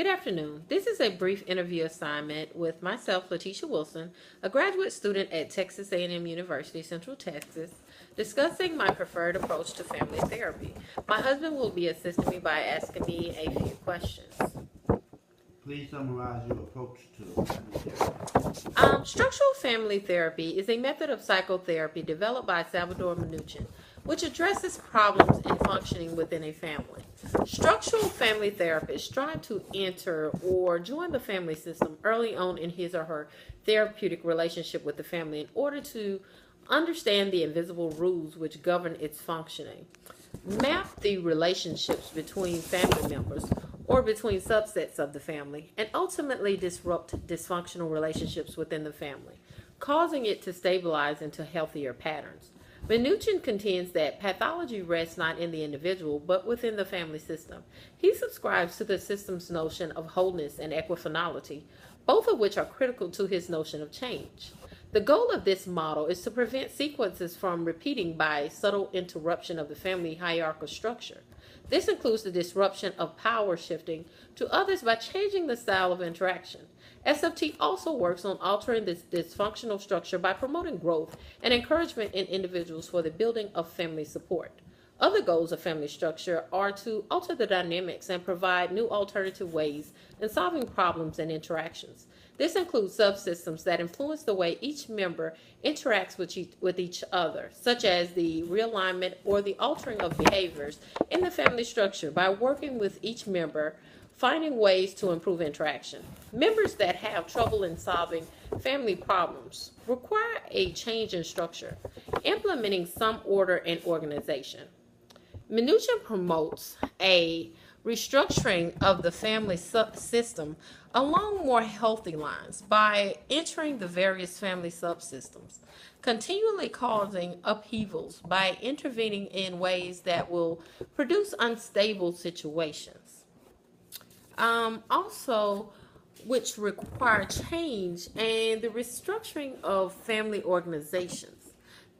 Good afternoon. This is a brief interview assignment with myself, Latisha Wilson, a graduate student at Texas A&M University, Central Texas, discussing my preferred approach to family therapy. My husband will be assisting me by asking me a few questions. Please summarize your approach to family therapy. Structural family therapy is a method of psychotherapy developed by Salvador Minuchin, which addresses problems in functioning within a family. Structural family therapists strive to enter or join the family system early on in his or her therapeutic relationship with the family in order to understand the invisible rules which govern its functioning, map the relationships between family members or between subsets of the family, and ultimately disrupt dysfunctional relationships within the family, causing it to stabilize into healthier patterns. Minuchin contends that pathology rests not in the individual, but within the family system. He subscribes to the system's notion of wholeness and equifinality, both of which are critical to his notion of change. The goal of this model is to prevent sequences from repeating by subtle interruption of the family hierarchical structure. This includes the disruption of power shifting to others by changing the style of interaction. SFT also works on altering this dysfunctional structure by promoting growth and encouragement in individuals for the building of family support. Other goals of family structure are to alter the dynamics and provide new alternative ways in solving problems and interactions. This includes subsystems that influence the way each member interacts with each other, such as the realignment or the altering of behaviors in the family structure by working with each member, finding ways to improve interaction. Members that have trouble in solving family problems require a change in structure, implementing some order and organization. Minuchin promotes a restructuring of the family system along more healthy lines by entering the various family subsystems, continually causing upheavals by intervening in ways that will produce unstable situations. Also, which require change and the restructuring of family organizations.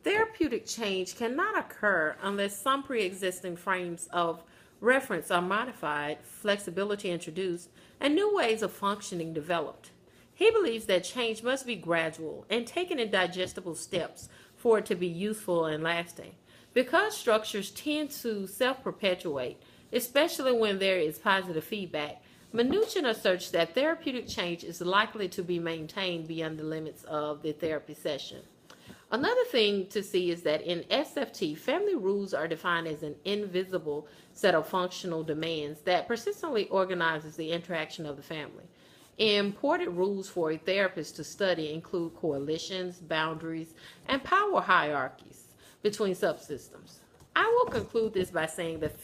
Therapeutic change cannot occur unless some pre-existing frames of reference are modified, flexibility introduced, and new ways of functioning developed. He believes that change must be gradual and taken in digestible steps for it to be useful and lasting. Because structures tend to self-perpetuate, especially when there is positive feedback, Minuchin asserts that therapeutic change is likely to be maintained beyond the limits of the therapy session. Another thing to see is that in SFT, family rules are defined as an invisible set of functional demands that persistently organizes the interaction of the family. Important rules for a therapist to study include coalitions, boundaries, and power hierarchies between subsystems. I will conclude this by saying that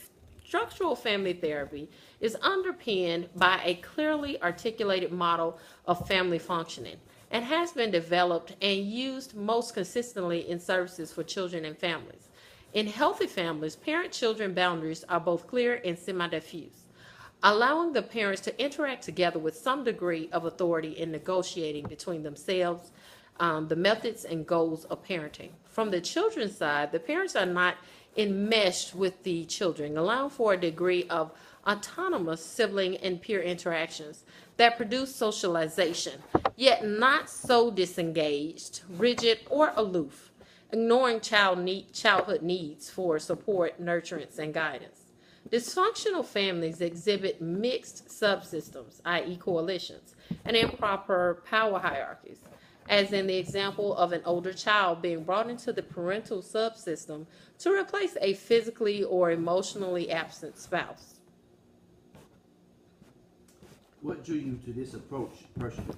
structural family therapy is underpinned by a clearly articulated model of family functioning and has been developed and used most consistently in services for children and families. In healthy families, parent-children boundaries are both clear and semi-diffuse, allowing the parents to interact together with some degree of authority in negotiating between themselves, the methods and goals of parenting. From the children's side, the parents are not enmeshed with the children, allowing for a degree of autonomous sibling and peer interactions that produce socialization, yet not so disengaged, rigid, or aloof, ignoring childhood needs for support, nurturance, and guidance. Dysfunctional families exhibit mixed subsystems, i.e. coalitions, and improper power hierarchies, as in the example of an older child being brought into the parental subsystem to replace a physically or emotionally absent spouse. What drew you to this approach personally?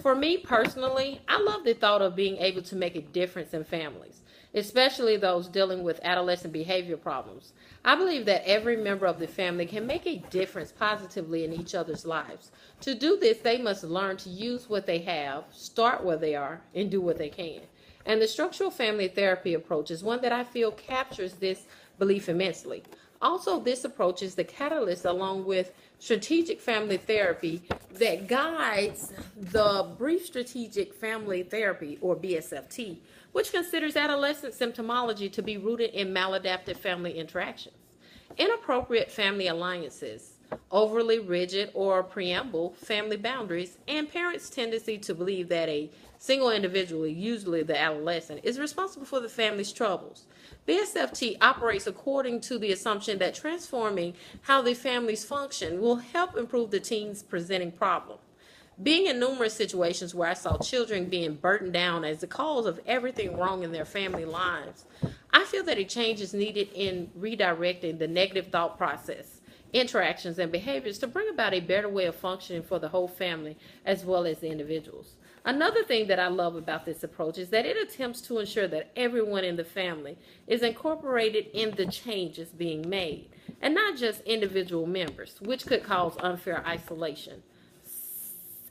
For me personally, I love the thought of being able to make a difference in families, especially those dealing with adolescent behavior problems. I believe that every member of the family can make a difference positively in each other's lives. To do this, they must learn to use what they have, start where they are, and do what they can. And the structural family therapy approach is one that I feel captures this belief immensely. Also, this approach is the catalyst along with strategic family therapy that guides the brief strategic family therapy, or BSFT, which considers adolescent symptomology to be rooted in maladaptive family interactions. Inappropriate family alliances overly rigid or preamble family boundaries, and parents' tendency to believe that a single individual, usually the adolescent, is responsible for the family's troubles. BSFT operates according to the assumption that transforming how the families function will help improve the teen's presenting problem. Being in numerous situations where I saw children being burdened down as the cause of everything wrong in their family lives, I feel that a change is needed in redirecting the negative thought process, interactions, and behaviors to bring about a better way of functioning for the whole family as well as the individuals. Another thing that I love about this approach is that it attempts to ensure that everyone in the family is incorporated in the changes being made, and not just individual members, which could cause unfair isolation.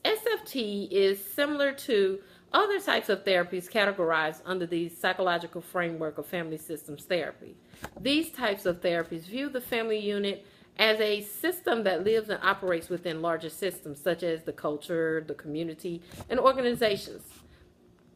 SFT is similar to other types of therapies categorized under the psychological framework of family systems therapy. These types of therapies view the family unit as a system that lives and operates within larger systems such as the culture, the community, and organizations.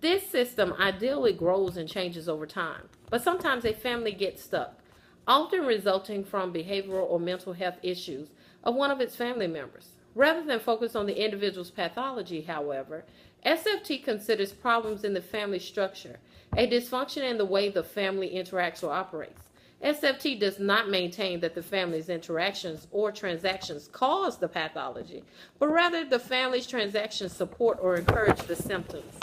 This system ideally grows and changes over time, but sometimes a family gets stuck, often resulting from behavioral or mental health issues of one of its family members. Rather than focus on the individual's pathology, however, SFT considers problems in the family structure, a dysfunction in the way the family interacts or operates. SFT does not maintain that the family's interactions or transactions cause the pathology, but rather the family's transactions support or encourage the symptoms.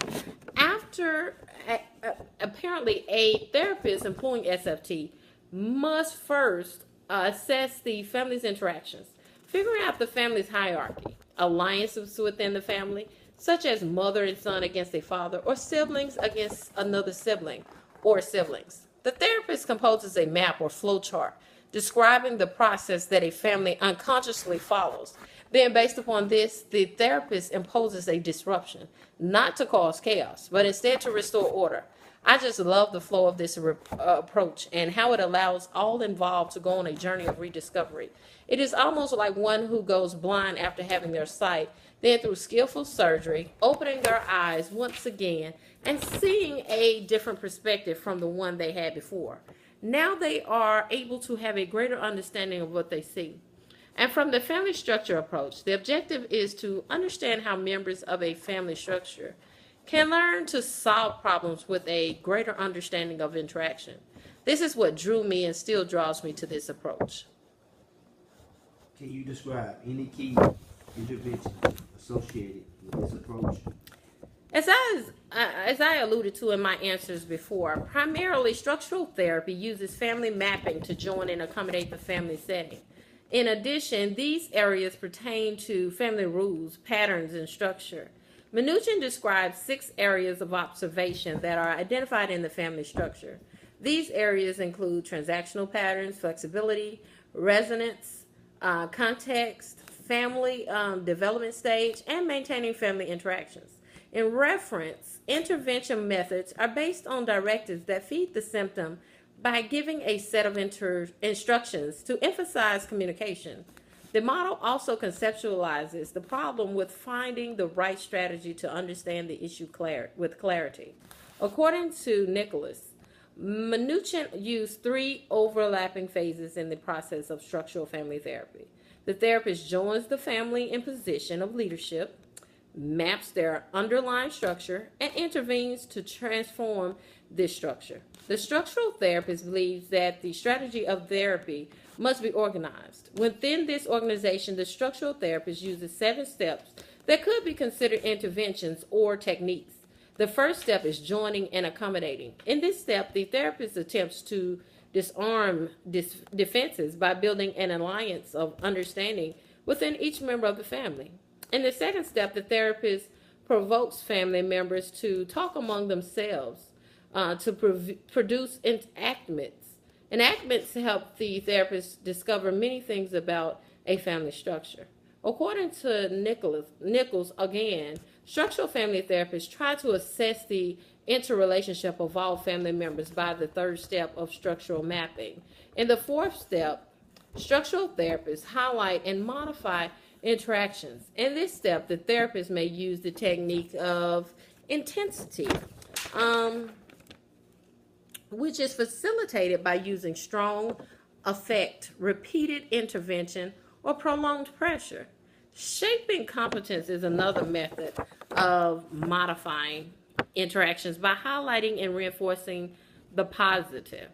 Apparently, a therapist employing SFT must first assess the family's interactions, figuring out the family's hierarchy, alliances within the family, such as mother and son against a father, or siblings against another sibling, or siblings. The therapist composes a map or flow chart describing the process that a family unconsciously follows. Then, based upon this, the therapist imposes a disruption, not to cause chaos, but instead to restore order. I just love the flow of this approach and how it allows all involved to go on a journey of rediscovery. It is almost like one who goes blind after having their sight, then through skillful surgery, opening their eyes once again and seeing a different perspective from the one they had before. Now they are able to have a greater understanding of what they see. And from the family structure approach, the objective is to understand how members of a family structure can learn to solve problems with a greater understanding of interaction. This is what drew me and still draws me to this approach. Can you describe any key interventions associated with this approach? As I alluded to in my answers before, primarily structural therapy uses family mapping to join and accommodate the family setting. In addition, these areas pertain to family rules, patterns, and structure. Minuchin describes 6 areas of observation that are identified in the family structure. These areas include transactional patterns, flexibility, resonance, context, family development stage, and maintaining family interactions. In reference, intervention methods are based on directives that feed the symptom by giving a set of instructions to emphasize communication. The model also conceptualizes the problem with finding the right strategy to understand the issue with clarity. According to Nicholas, Minuchin used 3 overlapping phases in the process of structural family therapy. The therapist joins the family in position of leadership, maps their underlying structure, and intervenes to transform this structure. The structural therapist believes that the strategy of therapy must be organized. Within this organization, the structural therapist uses 7 steps that could be considered interventions or techniques. The first step is joining and accommodating. In this step, the therapist attempts to disarm defenses by building an alliance of understanding within each member of the family. In the second step, the therapist provokes family members to talk among themselves to produce enactments. Enactments help the therapist discover many things about a family structure. According to Nichols, again, structural family therapists try to assess the interrelationship of all family members by the third step of structural mapping. In the fourth step, structural therapists highlight and modify interactions. In this step, the therapist may use the technique of intensity, which is facilitated by using strong affect, repeated intervention, or prolonged pressure. Shaping competence is another method of modifying interactions by highlighting and reinforcing the positive.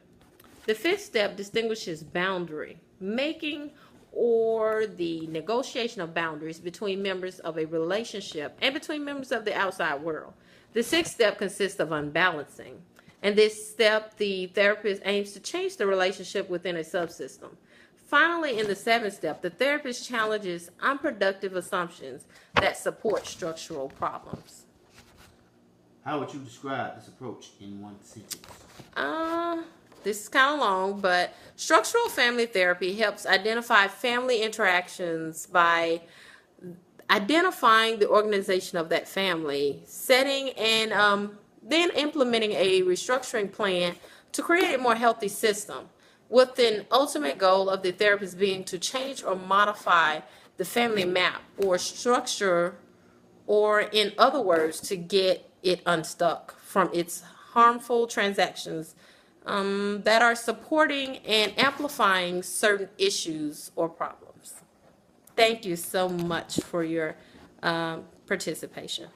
The fifth step distinguishes boundary making or the negotiation of boundaries between members of a relationship and between members of the outside world. The sixth step consists of unbalancing. In this step, the therapist aims to change the relationship within a subsystem. Finally, in the seventh step, the therapist challenges unproductive assumptions that support structural problems. How would you describe this approach in one sentence? This is kind of long, but structural family therapy helps identify family interactions by identifying the organization of that family, setting and then implementing a restructuring plan to create a more healthy system, with an ultimate goal of the therapist being to change or modify the family map or structure, or in other words, to get it unstuck from its harmful transactions that are supporting and amplifying certain issues or problems. Thank you so much for your participation.